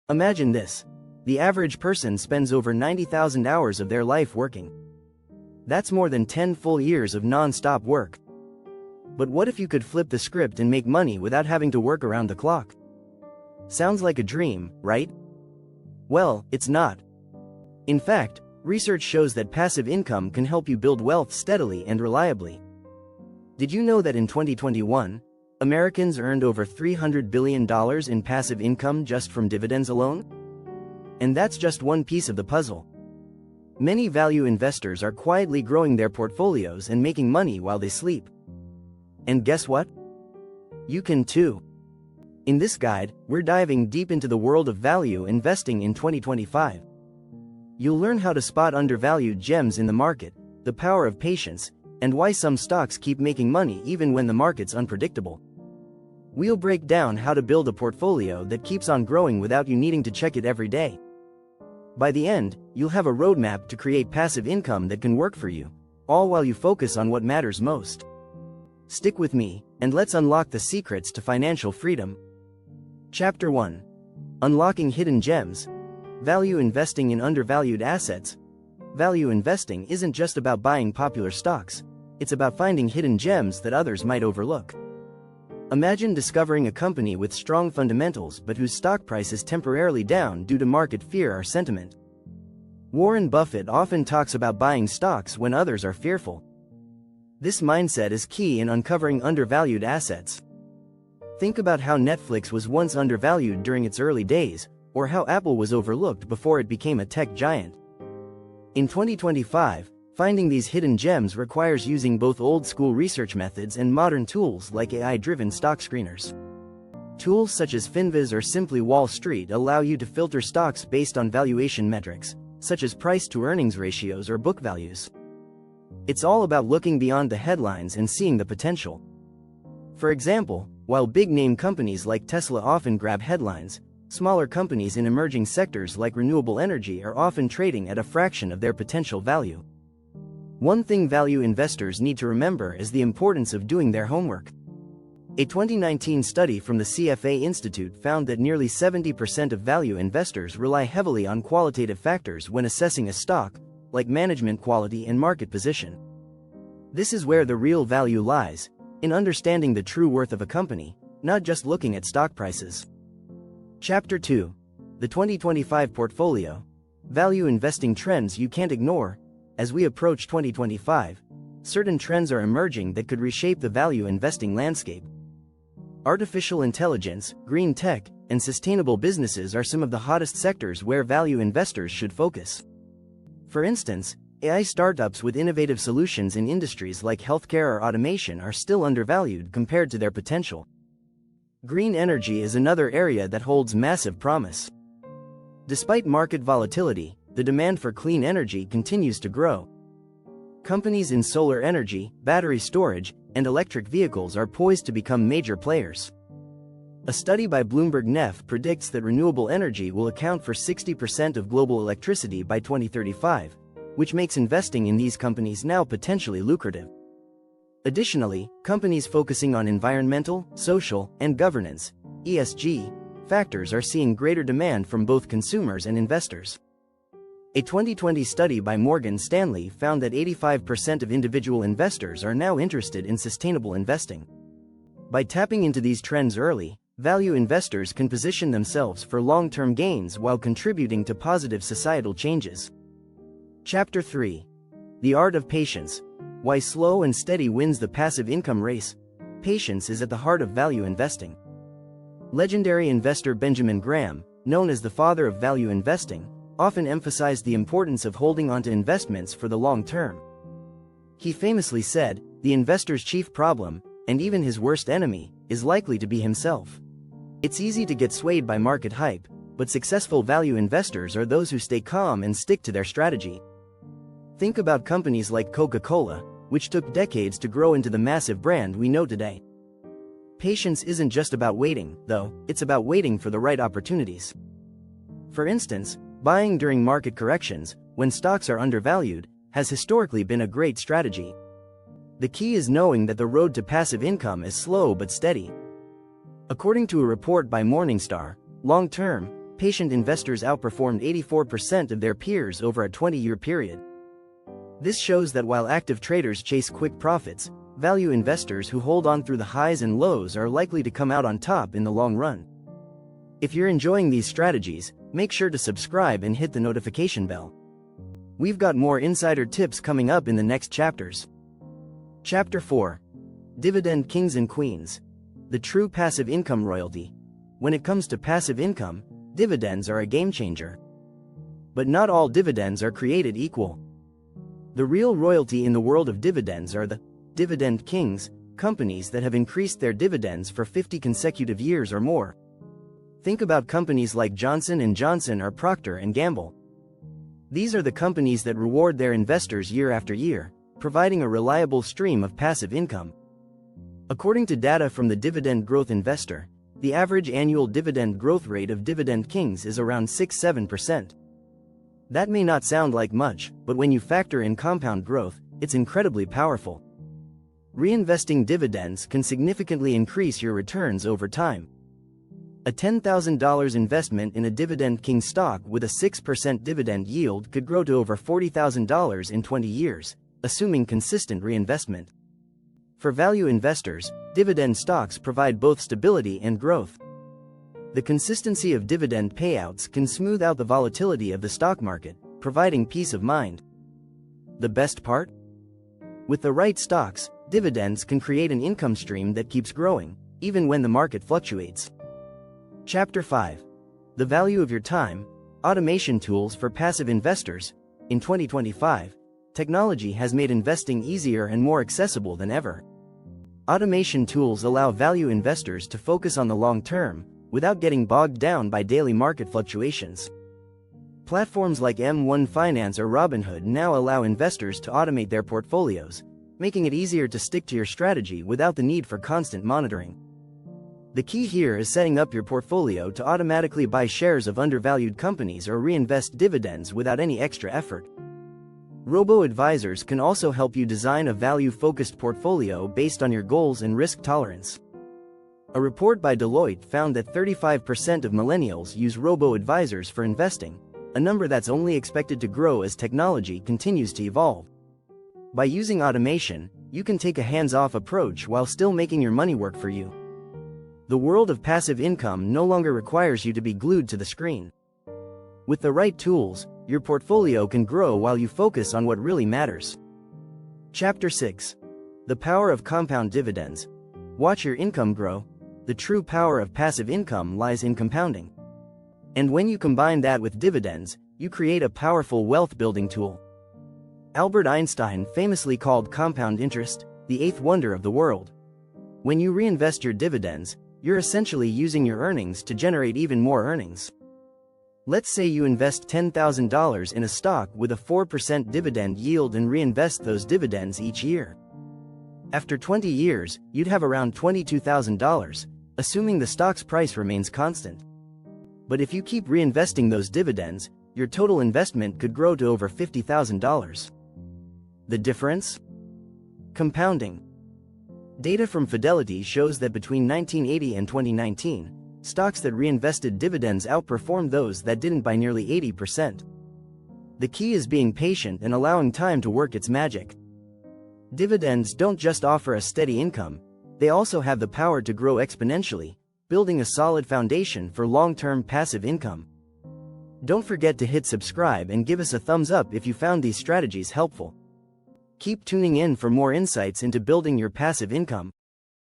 Imagine this. The average person spends over 90,000 hours of their life working. That's more than 10 full years of non-stop work. But what if you could flip the script and make money without having to work around the clock? Sounds like a dream, right? Well, it's not. In fact, research shows that passive income can help you build wealth steadily and reliably. Did you know that in 2021, Americans earned over $300 billion in passive income just from dividends alone? And that's just one piece of the puzzle. Many value investors are quietly growing their portfolios and making money while they sleep. And guess what? You can too. In this guide, we're diving deep into the world of value investing in 2025. You'll learn how to spot undervalued gems in the market, the power of patience, and why some stocks keep making money even when the market's unpredictable. We'll break down how to build a portfolio that keeps on growing without you needing to check it every day. By the end, you'll have a roadmap to create passive income that can work for you, all while you focus on what matters most. Stick with me, and let's unlock the secrets to financial freedom. Chapter 1. Unlocking Hidden Gems. Value investing in undervalued assets. Value investing isn't just about buying popular stocks, it's about finding hidden gems that others might overlook. Imagine discovering a company with strong fundamentals but whose stock price is temporarily down due to market fear or sentiment. Warren Buffett often talks about buying stocks when others are fearful. This mindset is key in uncovering undervalued assets. Think about how Netflix was once undervalued during its early days, or how Apple was overlooked before it became a tech giant. In 2025, finding these hidden gems requires using both old-school research methods and modern tools like AI-driven stock screeners. Tools such as Finviz or Simply Wall Street allow you to filter stocks based on valuation metrics, such as price-to-earnings ratios or book values. It's all about looking beyond the headlines and seeing the potential. For example, while big-name companies like Tesla often grab headlines, smaller companies in emerging sectors like renewable energy are often trading at a fraction of their potential value. One thing value investors need to remember is the importance of doing their homework. A 2019 study from the CFA Institute found that nearly 70% of value investors rely heavily on qualitative factors when assessing a stock, like management quality and market position. This is where the real value lies, in understanding the true worth of a company, not just looking at stock prices. Chapter 2. The 2025 Portfolio. Value investing trends you can't ignore. As we approach 2025, certain trends are emerging that could reshape the value investing landscape. Artificial intelligence, green tech, and sustainable businesses are some of the hottest sectors where value investors should focus. For instance, AI startups with innovative solutions in industries like healthcare or automation are still undervalued compared to their potential. Green energy is another area that holds massive promise. Despite market volatility, the demand for clean energy continues to grow. Companies in solar energy, battery storage, and electric vehicles are poised to become major players. A study by Bloomberg NEF predicts that renewable energy will account for 60% of global electricity by 2035, which makes investing in these companies now potentially lucrative. Additionally, companies focusing on environmental, social, and governance (ESG) factors are seeing greater demand from both consumers and investors. A 2020 study by Morgan Stanley found that 85% of individual investors are now interested in sustainable investing. By tapping into these trends early, value investors can position themselves for long-term gains while contributing to positive societal changes. Chapter 3. The Art of Patience. Why slow and steady wins the passive income race. Patience is at the heart of value investing. Legendary investor Benjamin Graham, known as the father of value investing, often emphasized the importance of holding onto investments for the long term. He famously said, "The investor's chief problem, and even his worst enemy, is likely to be himself." It's easy to get swayed by market hype, but successful value investors are those who stay calm and stick to their strategy. Think about companies like Coca-Cola, which took decades to grow into the massive brand we know today. Patience isn't just about waiting, though, it's about waiting for the right opportunities. For instance, buying during market corrections, when stocks are undervalued, has historically been a great strategy. The key is knowing that the road to passive income is slow but steady. According to a report by Morningstar, long-term, patient investors outperformed 84% of their peers over a 20-year period. This shows that while active traders chase quick profits, value investors who hold on through the highs and lows are likely to come out on top in the long run. If you're enjoying these strategies, make sure to subscribe and hit the notification bell. We've got more insider tips coming up in the next chapters. Chapter 4. Dividend Kings and Queens. The true passive income royalty. When it comes to passive income, dividends are a game changer. But not all dividends are created equal. The real royalty in the world of dividends are the dividend kings, companies that have increased their dividends for 50 consecutive years or more. Think about companies like Johnson & Johnson or Procter & Gamble. These are the companies that reward their investors year after year, providing a reliable stream of passive income. According to data from the Dividend Growth Investor, the average annual dividend growth rate of dividend kings is around 6–7%. That may not sound like much, but when you factor in compound growth, it's incredibly powerful. Reinvesting dividends can significantly increase your returns over time. A $10,000 investment in a Dividend King stock with a 6% dividend yield could grow to over $40,000 in 20 years, assuming consistent reinvestment. For value investors, dividend stocks provide both stability and growth. The consistency of dividend payouts can smooth out the volatility of the stock market, providing peace of mind. The best part? With the right stocks, dividends can create an income stream that keeps growing, even when the market fluctuates. Chapter 5. The Value of Your Time. Automation Tools for Passive Investors. In 2025, technology has made investing easier and more accessible than ever. Automation tools allow value investors to focus on the long term, without getting bogged down by daily market fluctuations. Platforms like M1 Finance or Robinhood now allow investors to automate their portfolios, making it easier to stick to your strategy without the need for constant monitoring. The key here is setting up your portfolio to automatically buy shares of undervalued companies or reinvest dividends without any extra effort. Robo-advisors can also help you design a value-focused portfolio based on your goals and risk tolerance. A report by Deloitte found that 35% of millennials use robo-advisors for investing, a number that's only expected to grow as technology continues to evolve. By using automation, you can take a hands-off approach while still making your money work for you. The world of passive income no longer requires you to be glued to the screen. With the right tools, your portfolio can grow while you focus on what really matters. Chapter 6. The Power of Compound Dividends. Watch your income grow. The true power of passive income lies in compounding. And when you combine that with dividends, you create a powerful wealth-building tool. Albert Einstein famously called compound interest the eighth wonder of the world. When you reinvest your dividends, you're essentially using your earnings to generate even more earnings. Let's say you invest $10,000 in a stock with a 4% dividend yield and reinvest those dividends each year. After 20 years, you'd have around $22,000, assuming the stock's price remains constant. But if you keep reinvesting those dividends, your total investment could grow to over $50,000. The difference? Compounding. Data from Fidelity shows that between 1980 and 2019, stocks that reinvested dividends outperformed those that didn't by nearly 80%. The key is being patient and allowing time to work its magic. Dividends don't just offer a steady income, they also have the power to grow exponentially, building a solid foundation for long-term passive income. Don't forget to hit subscribe and give us a thumbs up if you found these strategies helpful. Keep tuning in for more insights into building your passive income.